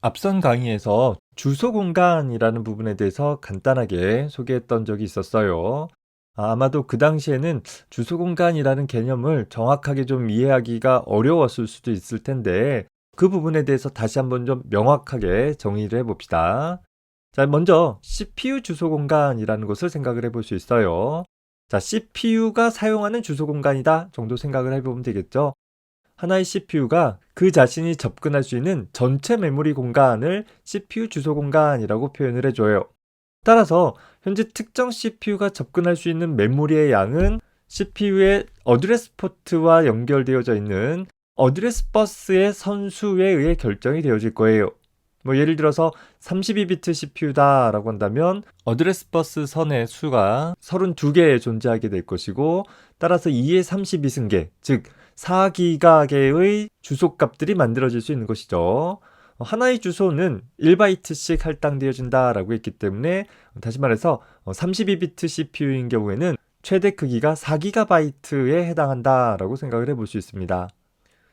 앞선 강의에서 주소 공간이라는 부분에 대해서 간단하게 소개했던 적이 있었어요. 아마도 그 당시에는 주소 공간이라는 개념을 정확하게 좀 이해하기가 어려웠을 수도 있을 텐데 그 부분에 대해서 다시 한번 좀 명확하게 정의를 해봅시다. 자, 먼저 CPU 주소 공간이라는 것을 생각을 해볼 수 있어요. 자, CPU가 사용하는 주소 공간이다 정도 생각을 해보면 되겠죠. 하나의 CPU가 그 자신이 접근할 수 있는 전체 메모리 공간을 CPU 주소 공간이라고 표현을 해줘요. 따라서 현재 특정 CPU가 접근할 수 있는 메모리의 양은 CPU의 어드레스 포트와 연결되어져 있는 어드레스 버스의 선수에 의해 결정이 되어질 거예요. 예를 들어서 32비트 CPU다 라고 한다면 어드레스 버스 선의 수가 32개 존재하게 될 것이고, 따라서 2의 32승계, 즉 4기가계의 주소값들이 만들어질 수 있는 것이죠. 하나의 주소는 1바이트씩 할당되어진다 라고 했기 때문에, 다시 말해서 32비트 CPU인 경우에는 최대 크기가 4기가바이트에 해당한다 라고 생각을 해볼 수 있습니다.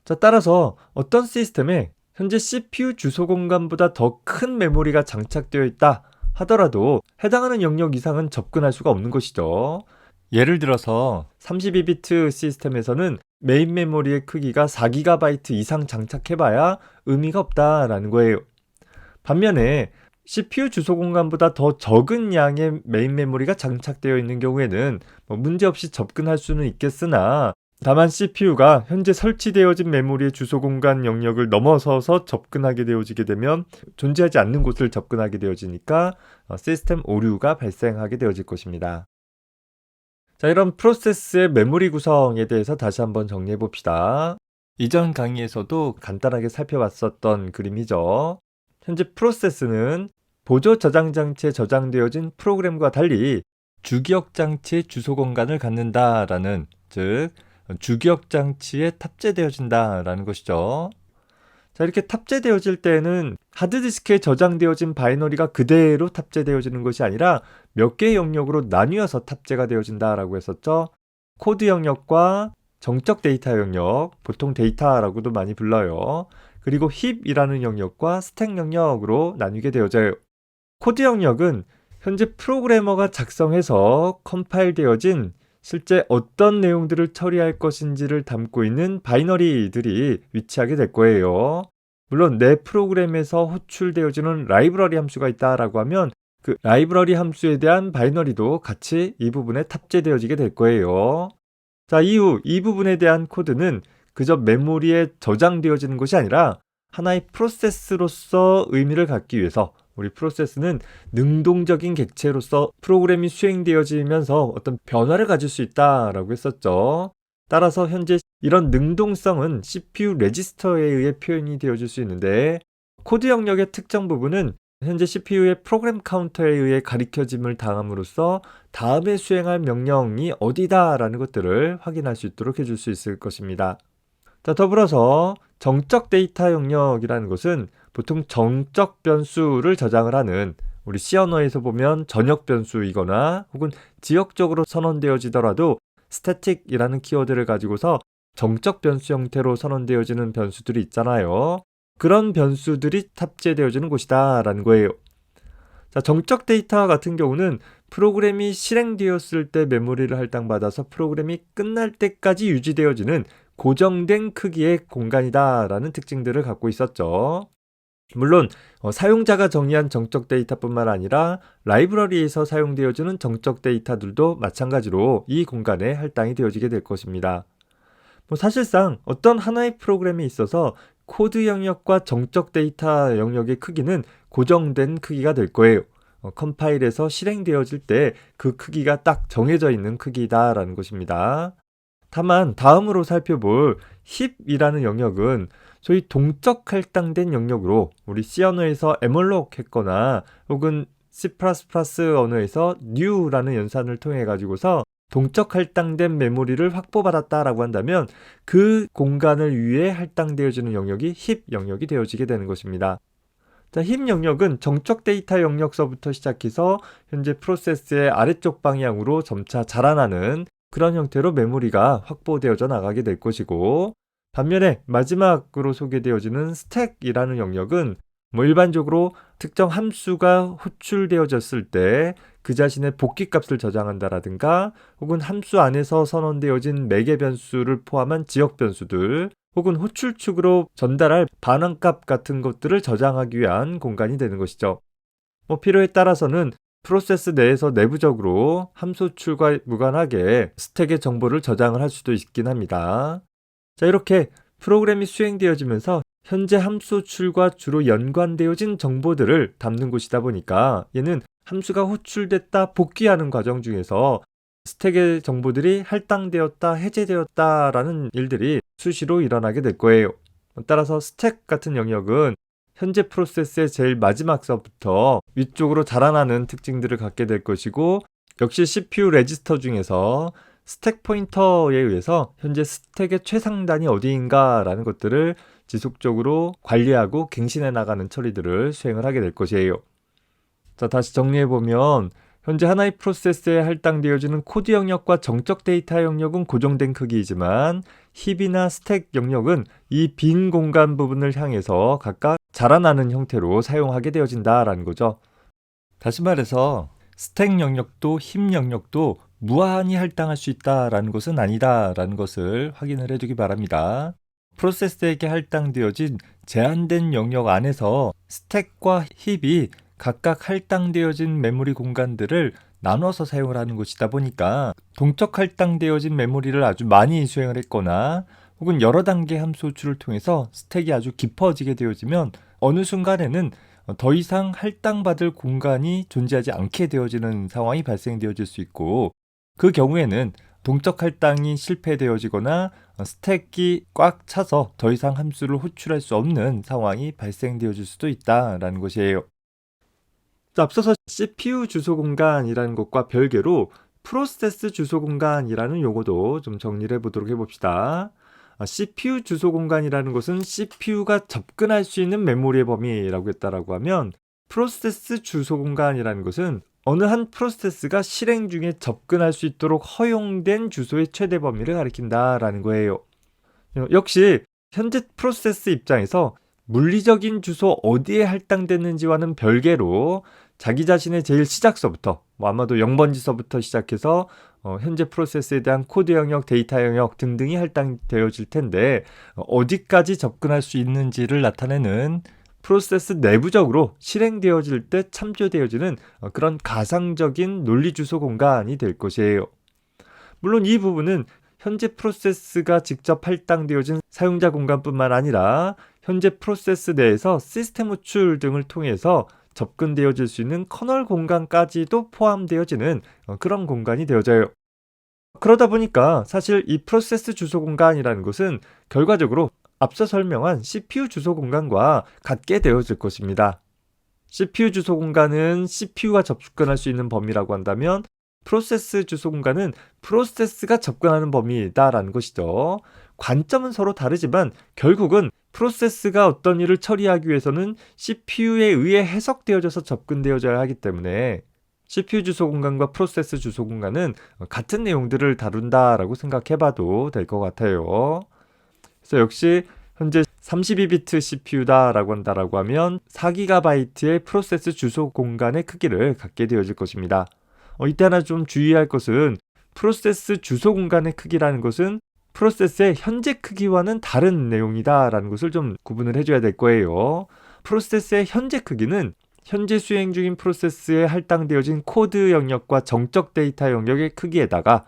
자, 따라서 어떤 시스템에 현재 CPU 주소 공간보다 더 큰 메모리가 장착되어 있다 하더라도 해당하는 영역 이상은 접근할 수가 없는 것이죠. 예를 들어서 32비트 시스템에서는 메인 메모리의 크기가 4GB 이상 장착해봐야 의미가 없다라는 거예요. 반면에 CPU 주소 공간보다 더 적은 양의 메인 메모리가 장착되어 있는 경우에는 문제없이 접근할 수는 있겠으나, 다만 CPU가 현재 설치되어진 메모리의 주소 공간 영역을 넘어서서 접근하게 되어지게 되면 존재하지 않는 곳을 접근하게 되어지니까 시스템 오류가 발생하게 되어질 것입니다. 자, 이런 프로세스의 메모리 구성에 대해서 다시 한번 정리해 봅시다. 이전 강의에서도 간단하게 살펴봤었던 그림이죠. 현재 프로세스는 보조 저장 장치에 저장되어진 프로그램과 달리 주기억 장치의 주소 공간을 갖는다라는, 즉 주기억 장치에 탑재되어진다라는 것이죠. 자, 이렇게 탑재되어질 때는 하드디스크에 저장되어진 바이너리가 그대로 탑재되어지는 것이 아니라 몇 개의 영역으로 나뉘어서 탑재가 되어진다라고 했었죠. 코드 영역과 정적 데이터 영역, 보통 데이터라고도 많이 불러요. 그리고 힙이라는 영역과 스택 영역으로 나뉘게 되어져요. 코드 영역은 현재 프로그래머가 작성해서 컴파일 되어진 실제 어떤 내용들을 처리할 것인지를 담고 있는 바이너리들이 위치하게 될 거예요. 물론 내 프로그램에서 호출되어지는 라이브러리 함수가 있다라고 하면 그 라이브러리 함수에 대한 바이너리도 같이 이 부분에 탑재되어지게 될 거예요. 자, 이후 이 부분에 대한 코드는 그저 메모리에 저장되어지는 것이 아니라 하나의 프로세스로서 의미를 갖기 위해서, 우리 프로세스는 능동적인 객체로서 프로그램이 수행되어지면서 어떤 변화를 가질 수 있다라고 했었죠. 따라서 현재 이런 능동성은 CPU 레지스터에 의해 표현이 되어질 수 있는데, 코드 영역의 특정 부분은 현재 CPU의 프로그램 카운터에 의해 가리켜짐을 당함으로써 다음에 수행할 명령이 어디다라는 것들을 확인할 수 있도록 해줄 수 있을 것입니다. 자, 더불어서 정적 데이터 영역이라는 것은 보통 정적 변수를 저장을 하는, 우리 C 언어에서 보면 전역 변수이거나 혹은 지역적으로 선언되어지더라도 static이라는 키워드를 가지고서 정적 변수 형태로 선언되어지는 변수들이 있잖아요. 그런 변수들이 탑재되어지는 곳이다 라는 거예요. 자, 정적 데이터 같은 경우는 프로그램이 실행되었을 때 메모리를 할당받아서 프로그램이 끝날 때까지 유지되어지는 고정된 크기의 공간이다 라는 특징들을 갖고 있었죠. 물론 사용자가 정의한 정적 데이터뿐만 아니라 라이브러리에서 사용되어지는 정적 데이터들도 마찬가지로 이 공간에 할당이 되어지게 될 것입니다. 사실상 어떤 하나의 프로그램에 있어서 코드 영역과 정적 데이터 영역의 크기는 고정된 크기가 될 거예요. 컴파일에서 실행되어질 때 그 크기가 딱 정해져 있는 크기다라는 것입니다. 다만 다음으로 살펴볼 힙이라는 영역은 소위 동적 할당된 영역으로, 우리 C 언어에서 에멀록 했거나 혹은 C++ 언어에서 new라는 연산을 통해 가지고서 동적 할당된 메모리를 확보받았다라고 한다면 그 공간을 위해 할당되어지는 영역이 힙 영역이 되어지게 되는 것입니다. 자, 힙 영역은 정적 데이터 영역서부터 시작해서 현재 프로세스의 아래쪽 방향으로 점차 자라나는 그런 형태로 메모리가 확보되어져 나가게 될 것이고, 반면에 마지막으로 소개되어지는 스택이라는 영역은 일반적으로 특정 함수가 호출되어졌을 때 그 자신의 복귀값을 저장한다라든가 혹은 함수 안에서 선언되어진 매개 변수를 포함한 지역 변수들 혹은 호출축으로 전달할 반환값 같은 것들을 저장하기 위한 공간이 되는 것이죠. 필요에 따라서는 프로세스 내에서 내부적으로 함수 호출과 무관하게 스택의 정보를 저장을 할 수도 있긴 합니다. 자, 이렇게 프로그램이 수행되어지면서 현재 함수 호출과 주로 연관되어진 정보들을 담는 곳이다 보니까 얘는 함수가 호출됐다 복귀하는 과정 중에서 스택의 정보들이 할당되었다 해제되었다라는 일들이 수시로 일어나게 될 거예요. 따라서 스택 같은 영역은 현재 프로세스의 제일 마지막서부터 위쪽으로 자라나는 특징들을 갖게 될 것이고, 역시 CPU 레지스터 중에서 스택 포인터에 의해서 현재 스택의 최상단이 어디인가라는 것들을 지속적으로 관리하고 갱신해 나가는 처리들을 수행을 하게 될 것이에요. 자, 다시 정리해보면 현재 하나의 프로세스에 할당되어지는 코드 영역과 정적 데이터 영역은 고정된 크기이지만 힙이나 스택 영역은 이 빈 공간 부분을 향해서 각각 자라나는 형태로 사용하게 되어진다라는 거죠. 다시 말해서 스택 영역도 힙 영역도 무한히 할당할 수 있다라는 것은 아니다라는 것을 확인을 해두기 바랍니다. 프로세스에게 할당되어진 제한된 영역 안에서 스택과 힙이 각각 할당되어진 메모리 공간들을 나눠서 사용을 하는 것이다 보니까 동적 할당되어진 메모리를 아주 많이 수행을 했거나 혹은 여러 단계 함수 호출을 통해서 스택이 아주 깊어지게 되어지면 어느 순간에는 더 이상 할당받을 공간이 존재하지 않게 되어지는 상황이 발생되어질 수 있고, 그 경우에는 동적 할당이 실패되어지거나 스택이 꽉 차서 더 이상 함수를 호출할 수 없는 상황이 발생되어질 수도 있다라는 것이에요. 자, 앞서서 CPU 주소 공간이라는 것과 별개로 프로세스 주소 공간이라는 용어도 좀 정리를 해보도록 해봅시다. CPU 주소 공간이라는 것은 CPU가 접근할 수 있는 메모리의 범위라고 했다라고 하면, 프로세스 주소 공간이라는 것은 어느 한 프로세스가 실행 중에 접근할 수 있도록 허용된 주소의 최대 범위를 가리킨다라는 거예요. 역시 현재 프로세스 입장에서 물리적인 주소 어디에 할당됐는지와는 별개로 자기 자신의 제일 시작서부터 아마도 0번지서부터 시작해서 현재 프로세스에 대한 코드 영역, 데이터 영역 등등이 할당되어질 텐데 어디까지 접근할 수 있는지를 나타내는 프로세스 내부적으로 실행되어질 때 참조되어지는 그런 가상적인 논리 주소 공간이 될 것이에요. 물론 이 부분은 현재 프로세스가 직접 할당되어진 사용자 공간뿐만 아니라 현재 프로세스 내에서 시스템 호출 등을 통해서 접근되어질 수 있는 커널 공간까지도 포함되어지는 그런 공간이 되어져요. 그러다 보니까 사실 이 프로세스 주소 공간이라는 것은 결과적으로 앞서 설명한 CPU 주소 공간과 같게 되어질 것입니다. CPU 주소 공간은 CPU가 접근할 수 있는 범위라고 한다면 프로세스 주소 공간은 프로세스가 접근하는 범위다라는 것이죠. 관점은 서로 다르지만 결국은 프로세스가 어떤 일을 처리하기 위해서는 CPU에 의해 해석되어져서 접근되어져야 하기 때문에 CPU 주소 공간과 프로세스 주소 공간은 같은 내용들을 다룬다라고 생각해봐도 될 것 같아요. 그래서 역시 현재 32비트 CPU다라고 한다라고 하면 4GB의 프로세스 주소 공간의 크기를 갖게 되어질 것입니다. 이때 하나 좀 주의할 것은 프로세스 주소 공간의 크기라는 것은 프로세스의 현재 크기와는 다른 내용이다라는 것을 좀 구분을 해줘야 될 거예요. 프로세스의 현재 크기는 현재 수행 중인 프로세스에 할당되어진 코드 영역과 정적 데이터 영역의 크기에다가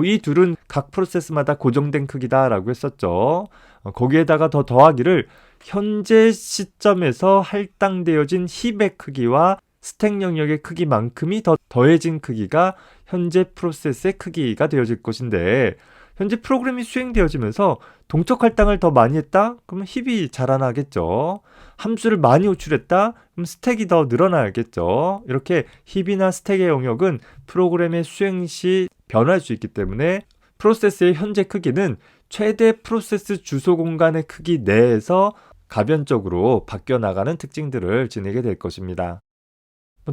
이 둘은 각 프로세스마다 고정된 크기다라고 했었죠. 거기에다가 더 더하기를 현재 시점에서 할당되어진 힙의 크기와 스택 영역의 크기만큼이 더 더해진 크기가 현재 프로세스의 크기가 되어질 것인데, 현재 프로그램이 수행되어지면서 동적 할당을 더 많이 했다? 그러면 힙이 자라나겠죠. 함수를 많이 호출했다? 그럼 스택이 더 늘어나겠죠. 이렇게 힙이나 스택의 영역은 프로그램의 수행 시 변할 수 있기 때문에 프로세스의 현재 크기는 최대 프로세스 주소 공간의 크기 내에서 가변적으로 바뀌어 나가는 특징들을 지니게 될 것입니다.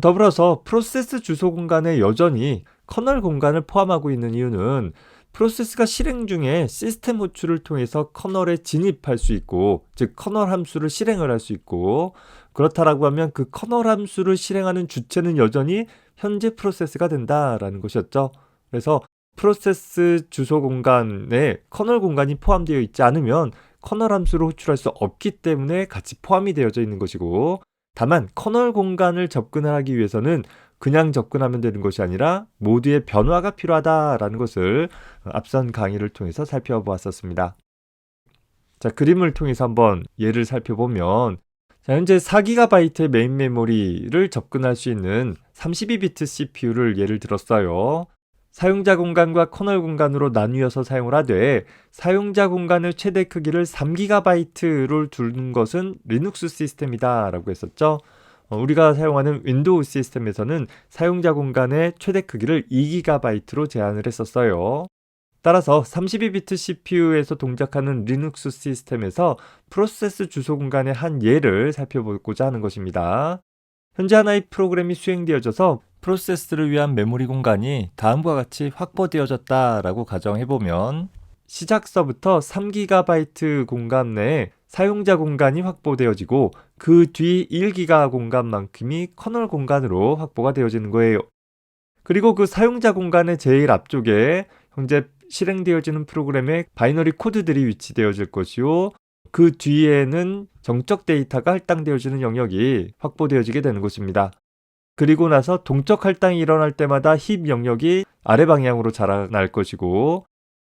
더불어서 프로세스 주소 공간에 여전히 커널 공간을 포함하고 있는 이유는 프로세스가 실행 중에 시스템 호출을 통해서 커널에 진입할 수 있고, 즉 커널 함수를 실행을 할 수 있고, 그렇다라고 하면 그 커널 함수를 실행하는 주체는 여전히 현재 프로세스가 된다라는 것이었죠. 그래서 프로세스 주소 공간에 커널 공간이 포함되어 있지 않으면 커널 함수를 호출할 수 없기 때문에 같이 포함이 되어져 있는 것이고, 다만 커널 공간을 접근을 하기 위해서는 그냥 접근하면 되는 것이 아니라 모드의 변화가 필요하다라는 것을 앞선 강의를 통해서 살펴보았었습니다. 자, 그림을 통해서 한번 예를 살펴보면, 자, 현재 4GB의 메인 메모리를 접근할 수 있는 32비트 CPU를 예를 들었어요. 사용자 공간과 커널 공간으로 나뉘어서 사용을 하되, 사용자 공간의 최대 크기를 3GB를 두는 것은 리눅스 시스템이다 라고 했었죠. 우리가 사용하는 윈도우 시스템에서는 사용자 공간의 최대 크기를 2GB로 제한을 했었어요. 따라서 32비트 CPU에서 동작하는 리눅스 시스템에서 프로세스 주소 공간의 한 예를 살펴보고자 하는 것입니다. 현재 하나의 프로그램이 수행되어져서 프로세스를 위한 메모리 공간이 다음과 같이 확보되어졌다라고 가정해보면, 시작서부터 3GB 공간 내에 사용자 공간이 확보되어지고 그 뒤 1GB 공간만큼이 커널 공간으로 확보가 되어지는 거예요. 그리고 그 사용자 공간의 제일 앞쪽에 현재 실행되어지는 프로그램의 바이너리 코드들이 위치되어질 것이요, 그 뒤에는 정적 데이터가 할당되어지는 영역이 확보되어지게 되는 것입니다. 그리고 나서 동적 할당이 일어날 때마다 힙 영역이 아래 방향으로 자라날 것이고,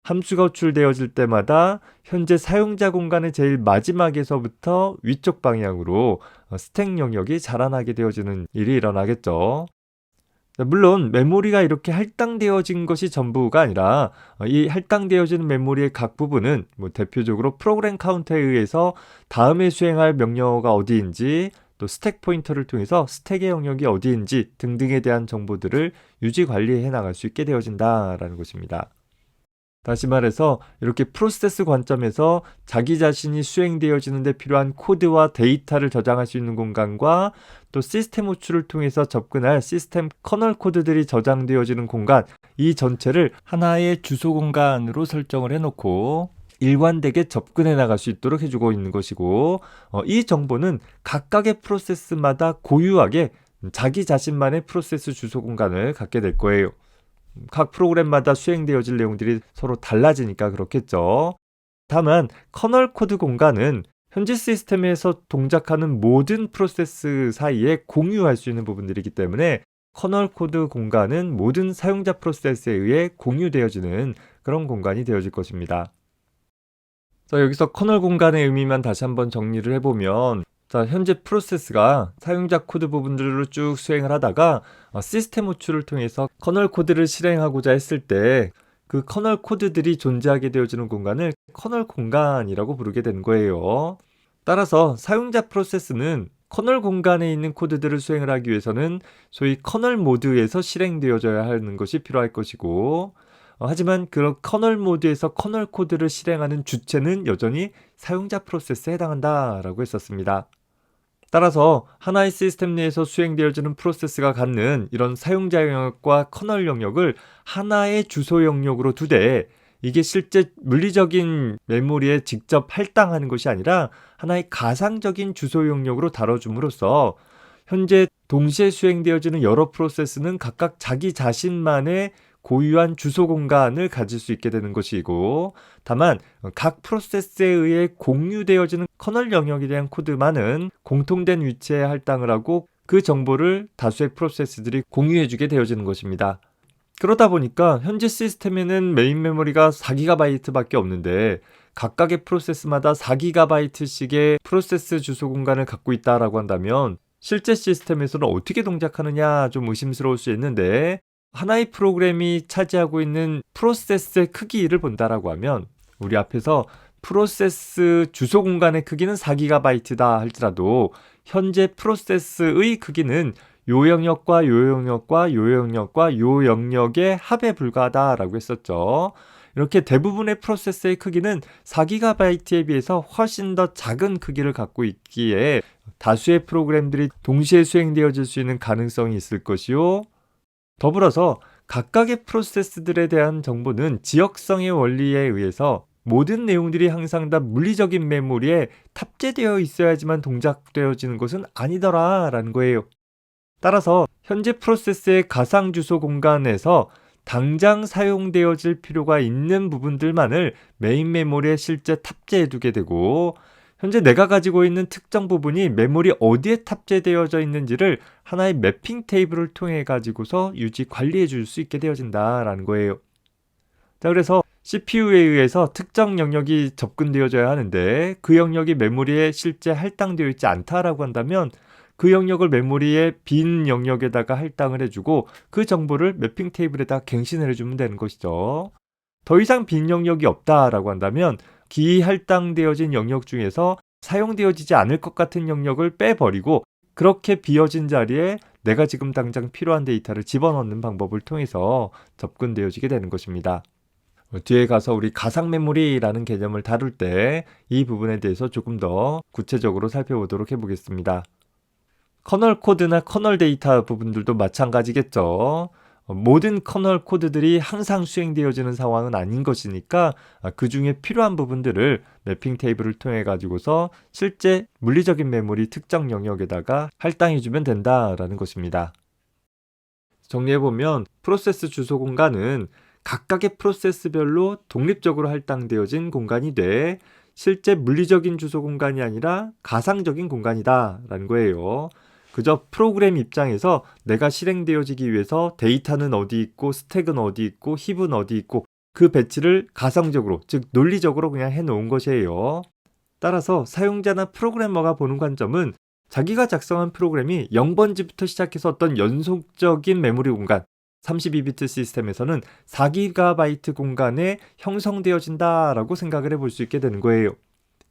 함수가 호출되어질 때마다 현재 사용자 공간의 제일 마지막에서부터 위쪽 방향으로 스택 영역이 자라나게 되어지는 일이 일어나겠죠. 물론 메모리가 이렇게 할당되어진 것이 전부가 아니라, 이 할당되어지는 메모리의 각 부분은 대표적으로 프로그램 카운터에 의해서 다음에 수행할 명령어가 어디인지, 또 스택 포인터를 통해서 스택의 영역이 어디인지 등등에 대한 정보들을 유지 관리해 나갈 수 있게 되어진다라는 것입니다. 다시 말해서 이렇게 프로세스 관점에서 자기 자신이 수행되어지는 데 필요한 코드와 데이터를 저장할 수 있는 공간과, 또 시스템 호출을 통해서 접근할 시스템 커널 코드들이 저장되어지는 공간, 이 전체를 하나의 주소 공간으로 설정을 해놓고 일관되게 접근해 나갈 수 있도록 해주고 있는 것이고, 이 정보는 각각의 프로세스마다 고유하게 자기 자신만의 프로세스 주소 공간을 갖게 될 거예요. 각 프로그램마다 수행되어질 내용들이 서로 달라지니까 그렇겠죠. 다만 커널 코드 공간은 현재 시스템에서 동작하는 모든 프로세스 사이에 공유할 수 있는 부분들이기 때문에, 커널 코드 공간은 모든 사용자 프로세스에 의해 공유되어지는 그런 공간이 되어질 것입니다. 자, 여기서 커널 공간의 의미만 다시 한번 정리를 해보면, 자, 현재 프로세스가 사용자 코드 부분들로 쭉 수행을 하다가 시스템 호출을 통해서 커널 코드를 실행하고자 했을 때 그 커널 코드들이 존재하게 되어지는 공간을 커널 공간이라고 부르게 되는 거예요. 따라서 사용자 프로세스는 커널 공간에 있는 코드들을 수행을 하기 위해서는 소위 커널 모드에서 실행되어져야 하는 것이 필요할 것이고, 하지만 그런 커널 모드에서 커널 코드를 실행하는 주체는 여전히 사용자 프로세스에 해당한다라고 했었습니다. 따라서 하나의 시스템 내에서 수행되어지는 프로세스가 갖는 이런 사용자 영역과 커널 영역을 하나의 주소 영역으로 두되, 이게 실제 물리적인 메모리에 직접 할당하는 것이 아니라 하나의 가상적인 주소 영역으로 다뤄줌으로써 현재 동시에 수행되어지는 여러 프로세스는 각각 자기 자신만의 고유한 주소 공간을 가질 수 있게 되는 것이고, 다만 각 프로세스에 의해 공유되어지는 커널 영역에 대한 코드만은 공통된 위치에 할당을 하고 그 정보를 다수의 프로세스들이 공유해주게 되어지는 것입니다. 그러다 보니까 현재 시스템에는 메인 메모리가 4GB밖에 없는데 각각의 프로세스마다 4GB씩의 프로세스 주소 공간을 갖고 있다라고 한다면, 실제 시스템에서는 어떻게 동작하느냐 좀 의심스러울 수 있는데, 하나의 프로그램이 차지하고 있는 프로세스의 크기를 본다라고 하면, 우리 앞에서 프로세스 주소 공간의 크기는 4GB다 할지라도 현재 프로세스의 크기는 요 영역과 요 영역과 요 영역과 요 영역의 합에 불과하다라고 했었죠. 이렇게 대부분의 프로세스의 크기는 4GB에 비해서 훨씬 더 작은 크기를 갖고 있기에 다수의 프로그램들이 동시에 수행되어질 수 있는 가능성이 있을 것이요, 더불어서 각각의 프로세스들에 대한 정보는 지역성의 원리에 의해서 모든 내용들이 항상 다 물리적인 메모리에 탑재되어 있어야지만 동작되어지는 것은 아니더라라는 거예요. 따라서 현재 프로세스의 가상 주소 공간에서 당장 사용되어질 필요가 있는 부분들만을 메인 메모리에 실제 탑재해 두게 되고, 현재 내가 가지고 있는 특정 부분이 메모리 어디에 탑재되어져 있는지를 하나의 매핑 테이블을 통해 가지고서 유지 관리해 줄 수 있게 되어진다라는 거예요. 자, 그래서 CPU에 의해서 특정 영역이 접근되어져야 하는데 그 영역이 메모리에 실제 할당되어 있지 않다라고 한다면 그 영역을 메모리의 빈 영역에다가 할당을 해주고 그 정보를 매핑 테이블에다 갱신을 해주면 되는 것이죠. 더 이상 빈 영역이 없다라고 한다면 기할당되어진 영역 중에서 사용되어지지 않을 것 같은 영역을 빼버리고 그렇게 비어진 자리에 내가 지금 당장 필요한 데이터를 집어넣는 방법을 통해서 접근되어지게 되는 것입니다. 뒤에 가서 우리 가상 메모리라는 개념을 다룰 때 이 부분에 대해서 조금 더 구체적으로 살펴보도록 해보겠습니다. 커널 코드나 커널 데이터 부분들도 마찬가지겠죠. 모든 커널 코드들이 항상 수행되어지는 상황은 아닌 것이니까 그 중에 필요한 부분들을 매핑 테이블을 통해 가지고서 실제 물리적인 메모리 특정 영역에다가 할당해주면 된다라는 것입니다. 정리해보면 프로세스 주소 공간은 각각의 프로세스별로 독립적으로 할당되어진 공간이 돼 실제 물리적인 주소 공간이 아니라 가상적인 공간이다 라는 거예요. 그저 프로그램 입장에서 내가 실행되어지기 위해서 데이터는 어디 있고 스택은 어디 있고 힙은 어디 있고 그 배치를 가상적으로, 즉 논리적으로 그냥 해놓은 것이에요. 따라서 사용자나 프로그래머가 보는 관점은 자기가 작성한 프로그램이 0번지부터 시작해서 어떤 연속적인 메모리 공간, 32비트 시스템에서는 4GB 공간에 형성되어진다라고 생각을 해볼 수 있게 되는 거예요.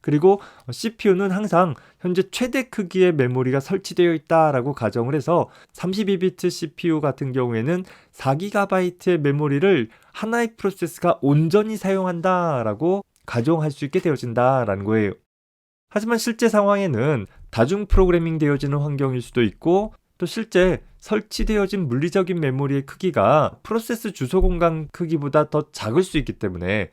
그리고 CPU는 항상 현재 최대 크기의 메모리가 설치되어 있다라고 가정을 해서 32비트 CPU 같은 경우에는 4GB의 메모리를 하나의 프로세스가 온전히 사용한다라고 가정할 수 있게 되어진다라는 거예요. 하지만 실제 상황에는 다중 프로그래밍 되어지는 환경일 수도 있고 또 실제 설치되어진 물리적인 메모리의 크기가 프로세스 주소 공간 크기보다 더 작을 수 있기 때문에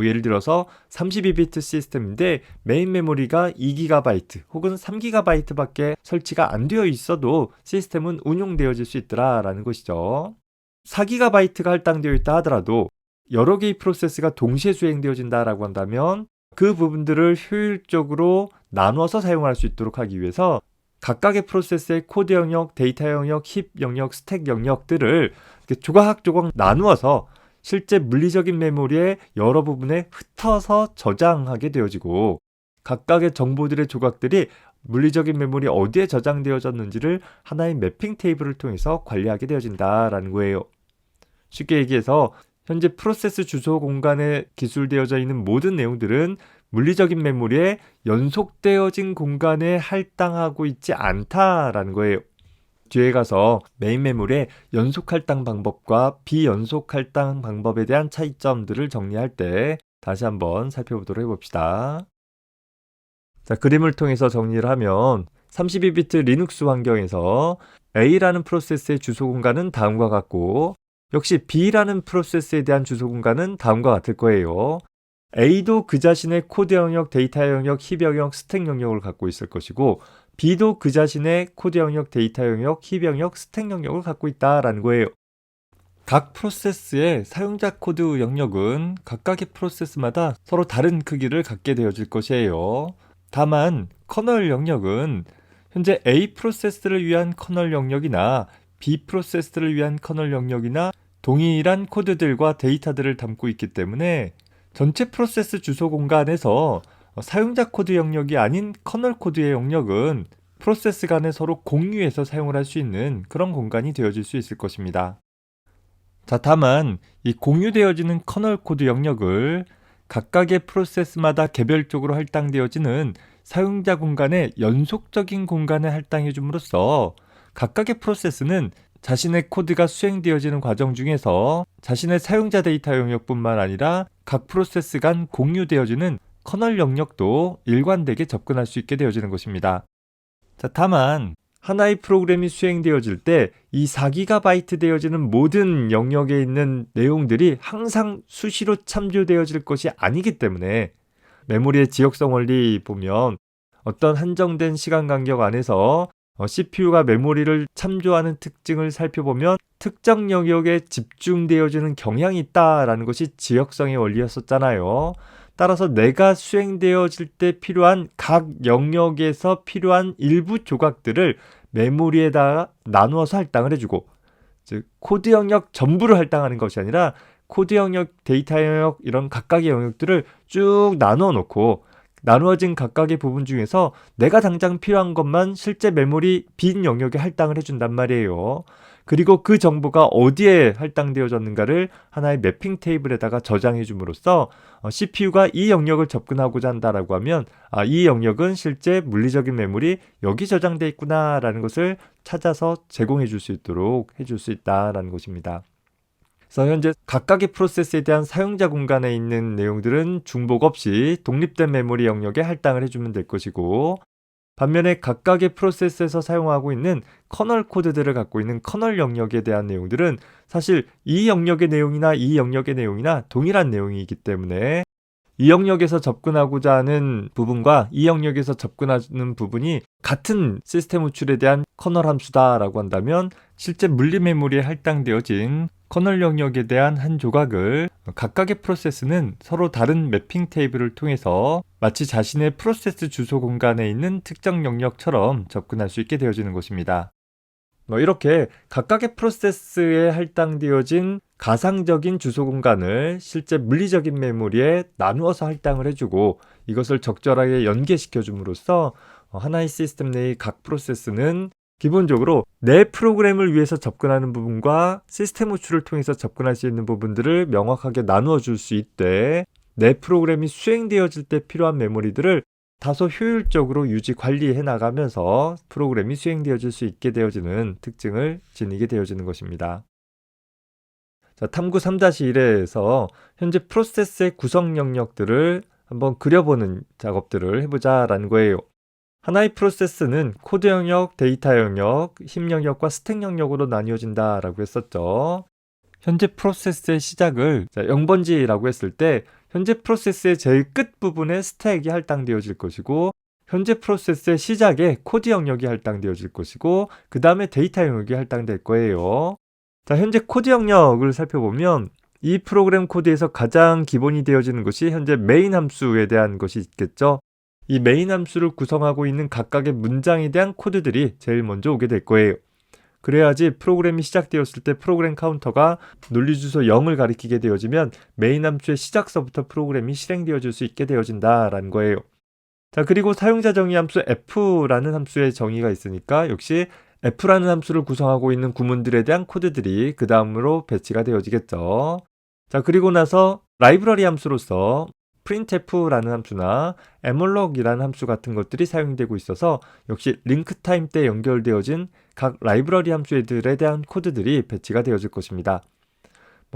예를 들어서 32비트 시스템인데 메인 메모리가 2GB 혹은 3GB 밖에 설치가 안 되어 있어도 시스템은 운용되어질 수 있더라라는 것이죠. 4GB가 할당되어 있다 하더라도 여러 개의 프로세스가 동시에 수행되어진다라고 한다면 그 부분들을 효율적으로 나눠서 사용할 수 있도록 하기 위해서 각각의 프로세스의 코드 영역, 데이터 영역, 힙 영역, 스택 영역들을 이렇게 조각조각 나누어서 실제 물리적인 메모리의 여러 부분에 흩어서 저장하게 되어지고 각각의 정보들의 조각들이 물리적인 메모리 어디에 저장되어졌는지를 하나의 매핑 테이블을 통해서 관리하게 되어진다라는 거예요. 쉽게 얘기해서 현재 프로세스 주소 공간에 기술되어져 있는 모든 내용들은 물리적인 메모리에 연속되어진 공간에 할당하고 있지 않다라는 거예요. 뒤에 가서 메인 메모리의 연속 할당 방법과 비연속 할당 방법에 대한 차이점들을 정리할 때 다시 한번 살펴보도록 해봅시다. 자, 그림을 통해서 정리를 하면 32비트 리눅스 환경에서 A라는 프로세스의 주소 공간은 다음과 같고 역시 B라는 프로세스에 대한 주소 공간은 다음과 같을 거예요. A도 그 자신의 코드 영역, 데이터 영역, 힙 영역, 스택 영역을 갖고 있을 것이고 B도 그 자신의 코드 영역, 데이터 영역, 힙 영역, 스택 영역을 갖고 있다라는 거예요. 각 프로세스의 사용자 코드 영역은 각각의 프로세스마다 서로 다른 크기를 갖게 되어질 것이에요. 다만 커널 영역은 현재 A 프로세스를 위한 커널 영역이나 B 프로세스를 위한 커널 영역이나 동일한 코드들과 데이터들을 담고 있기 때문에 전체 프로세스 주소 공간에서 사용자 코드 영역이 아닌 커널 코드의 영역은 프로세스 간에 서로 공유해서 사용을 할 수 있는 그런 공간이 되어질 수 있을 것입니다. 자, 다만 이 공유되어지는 커널 코드 영역을 각각의 프로세스마다 개별적으로 할당되어지는 사용자 공간의 연속적인 공간에 할당해 줌으로써 각각의 프로세스는 자신의 코드가 수행되어지는 과정 중에서 자신의 사용자 데이터 영역뿐만 아니라 각 프로세스 간 공유되어지는 커널 영역도 일관되게 접근할 수 있게 되어지는 것입니다. 자, 다만 하나의 프로그램이 수행되어질 때 이 4GB 되어지는 모든 영역에 있는 내용들이 항상 수시로 참조되어질 것이 아니기 때문에 메모리의 지역성 원리 보면 어떤 한정된 시간 간격 안에서 CPU가 메모리를 참조하는 특징을 살펴보면 특정 영역에 집중되어지는 경향이 있다라는 것이 지역성의 원리였었잖아요. 따라서 내가 수행되어질 때 필요한 각 영역에서 필요한 일부 조각들을 메모리에다가 나누어서 할당을 해주고, 즉 코드 영역 전부를 할당하는 것이 아니라 코드 영역, 데이터 영역 이런 각각의 영역들을 쭉 나누어 놓고 나누어진 각각의 부분 중에서 내가 당장 필요한 것만 실제 메모리 빈 영역에 할당을 해준단 말이에요. 그리고 그 정보가 어디에 할당되어졌는가를 하나의 매핑 테이블에다가 저장해 줌으로써 CPU가 이 영역을 접근하고자 한다라고 하면 이 영역은 실제 물리적인 메모리 여기 저장되어 있구나 라는 것을 찾아서 제공해 줄 수 있도록 해줄 수 있다라는 것입니다. 그래서 현재 각각의 프로세스에 대한 사용자 공간에 있는 내용들은 중복 없이 독립된 메모리 영역에 할당을 해주면 될 것이고, 반면에 각각의 프로세스에서 사용하고 있는 커널 코드들을 갖고 있는 커널 영역에 대한 내용들은 사실 이 영역의 내용이나 이 영역의 내용이나 동일한 내용이기 때문에 이 영역에서 접근하고자 하는 부분과 이 영역에서 접근하는 부분이 같은 시스템 호출에 대한 커널 함수다라고 한다면 실제 물리 메모리에 할당되어진 커널 영역에 대한 한 조각을 각각의 프로세스는 서로 다른 매핑 테이블을 통해서 마치 자신의 프로세스 주소 공간에 있는 특정 영역처럼 접근할 수 있게 되어지는 것입니다. 이렇게 각각의 프로세스에 할당되어진 가상적인 주소 공간을 실제 물리적인 메모리에 나누어서 할당을 해주고 이것을 적절하게 연계시켜 줌으로써 하나의 시스템 내의 각 프로세스는 기본적으로 내 프로그램을 위해서 접근하는 부분과 시스템 호출을 통해서 접근할 수 있는 부분들을 명확하게 나누어 줄 수 있되, 내 프로그램이 수행되어질 때 필요한 메모리들을 다소 효율적으로 유지 관리해 나가면서 프로그램이 수행되어질 수 있게 되어지는 특징을 지니게 되어지는 것입니다. 자, 탐구 3-1에서 현재 프로세스의 구성 영역들을 한번 그려보는 작업들을 해보자라는 거예요. 하나의 프로세스는 코드 영역, 데이터 영역, 힘 영역과 스택 영역으로 나뉘어진다라고 했었죠. 현재 프로세스의 시작을 0번지라고 했을 때 현재 프로세스의 제일 끝 부분에 스택이 할당되어질 것이고, 현재 프로세스의 시작에 코드 영역이 할당되어질 것이고, 그 다음에 데이터 영역이 할당될 거예요. 자, 현재 코드 영역을 살펴보면 이 프로그램 코드에서 가장 기본이 되어지는 것이 현재 메인 함수에 대한 것이 있겠죠. 이 메인 함수를 구성하고 있는 각각의 문장에 대한 코드들이 제일 먼저 오게 될 거예요. 그래야지 프로그램이 시작되었을 때 프로그램 카운터가 논리주소 0을 가리키게 되어지면 메인 함수의 시작서부터 프로그램이 실행되어질 수 있게 되어진다라는 거예요. 자, 그리고 사용자 정의 함수 f라는 함수의 정의가 있으니까 역시 f라는 함수를 구성하고 있는 구문들에 대한 코드들이 그 다음으로 배치가 되어지겠죠. 자, 그리고 나서 라이브러리 함수로서 printf라는 함수나 emolog이라는 함수 같은 것들이 사용되고 있어서 역시 링크타임 때 연결되어진 각 라이브러리 함수들에 대한 코드들이 배치가 되어질 것입니다.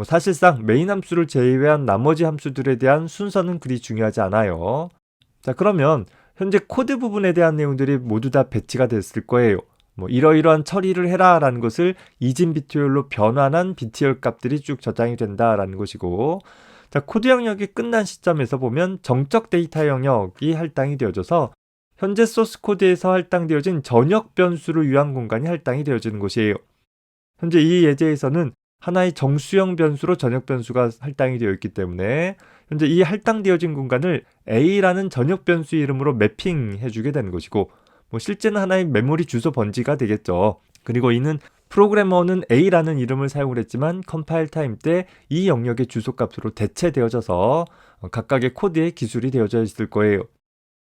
사실상 메인 함수를 제외한 나머지 함수들에 대한 순서는 그리 중요하지 않아요. 자, 그러면 현재 코드 부분에 대한 내용들이 모두 다 배치가 됐을 거예요. 이러이러한 처리를 해라 라는 것을 이진 비트열로 변환한 BTR 값들이 쭉 저장이 된다라는 것이고, 자, 코드 영역이 끝난 시점에서 보면 정적 데이터 영역이 할당이 되어져서 현재 소스 코드에서 할당되어진 전역 변수를 위한 공간이 할당이 되어지는 것이에요. 현재 이 예제에서는 하나의 정수형 변수로 전역 변수가 할당이 되어 있기 때문에 현재 이 할당되어진 공간을 A라는 전역 변수 이름으로 매핑해 주게 되는 것이고, 실제는 하나의 메모리 주소 번지가 되겠죠. 그리고 이는 프로그래머는 A라는 이름을 사용을 했지만 컴파일 타임 때 이 영역의 주소값으로 대체되어져서 각각의 코드에 기술이 되어져 있을 거예요.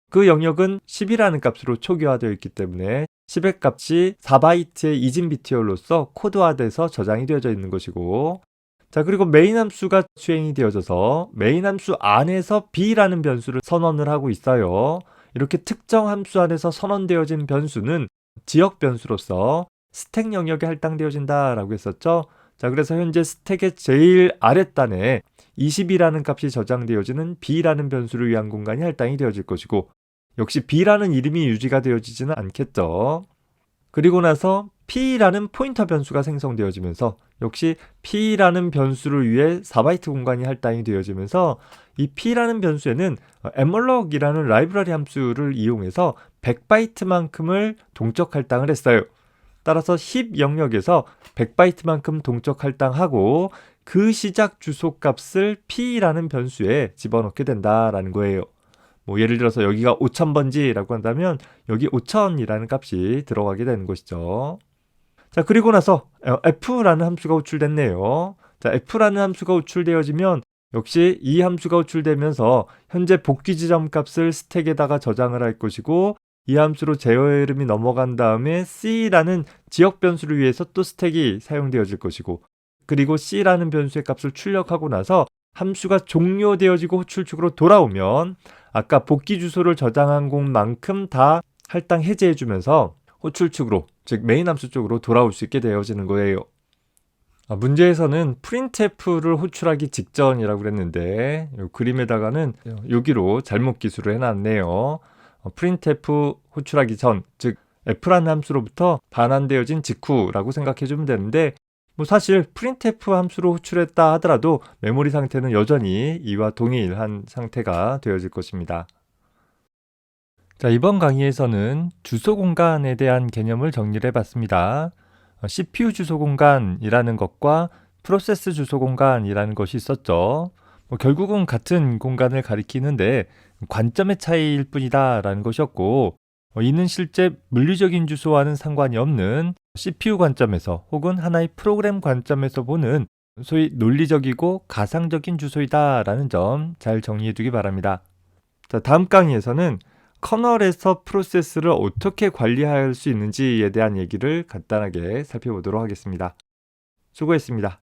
그 영역은 10이라는 값으로 초기화되어 있기 때문에 10의 값이 4바이트의 이진 비트열로서 코드화돼서 저장이 되어져 있는 것이고, 자, 그리고 메인 함수가 수행이 되어져서 메인 함수 안에서 B라는 변수를 선언을 하고 있어요. 이렇게 특정 함수 안에서 선언되어진 변수는 지역 변수로서 스택 영역에 할당되어진다라고 했었죠. 자, 그래서 현재 스택의 제일 아랫단에 20이라는 값이 저장되어지는 B라는 변수를 위한 공간이 할당이 되어질 것이고, 역시 B라는 이름이 유지가 되어지지는 않겠죠. 그리고 나서 P라는 포인터 변수가 생성되어지면서 역시 P라는 변수를 위해 4바이트 공간이 할당이 되어지면서 이 P라는 변수에는 malloc 이라는 라이브러리 함수를 이용해서 100바이트만큼을 동적 할당을 했어요. 따라서 힙 영역에서 100바이트만큼 동적 할당하고 그 시작 주소 값을 P라는 변수에 집어넣게 된다라는 거예요. 뭐 예를 들어서 여기가 5000번지라고 한다면 여기 5000이라는 값이 들어가게 되는 것이죠. 자, 그리고 나서 f라는 함수가 호출됐네요. 자, f라는 함수가 호출되어지면 역시 이 함수가 호출되면서 현재 복귀 지점 값을 스택에다가 저장을 할 것이고 이 함수로 제어의 이름이 넘어간 다음에 c라는 지역 변수를 위해서 또 스택이 사용되어질 것이고 그리고 c라는 변수의 값을 출력하고 나서 함수가 종료되어지고 호출축으로 돌아오면 아까 복귀 주소를 저장한 곳만큼 다 할당 해제해주면서 호출축으로 즉 메인 함수 쪽으로 돌아올 수 있게 되어지는 거예요. 문제에서는 printf를 호출하기 직전이라고 그랬는데 이 그림에다가는 여기로 잘못 기술을 해놨네요. printf 호출하기 전, 즉 f라는 함수로부터 반환되어진 직후라고 생각해주면 되는데 뭐 사실 printf 함수로 호출했다 하더라도 메모리 상태는 여전히 이와 동일한 상태가 되어질 것입니다. 자, 이번 강의에서는 주소 공간에 대한 개념을 정리를 해봤습니다. CPU 주소 공간이라는 것과 프로세스 주소 공간이라는 것이 있었죠. 결국은 같은 공간을 가리키는데 관점의 차이일 뿐이다 라는 것이었고 이는 실제 물리적인 주소와는 상관이 없는 CPU 관점에서 혹은 하나의 프로그램 관점에서 보는 소위 논리적이고 가상적인 주소이다 라는 점 잘 정리해 두기 바랍니다. 자, 다음 강의에서는 커널에서 프로세스를 어떻게 관리할 수 있는지에 대한 얘기를 간단하게 살펴보도록 하겠습니다. 수고했습니다.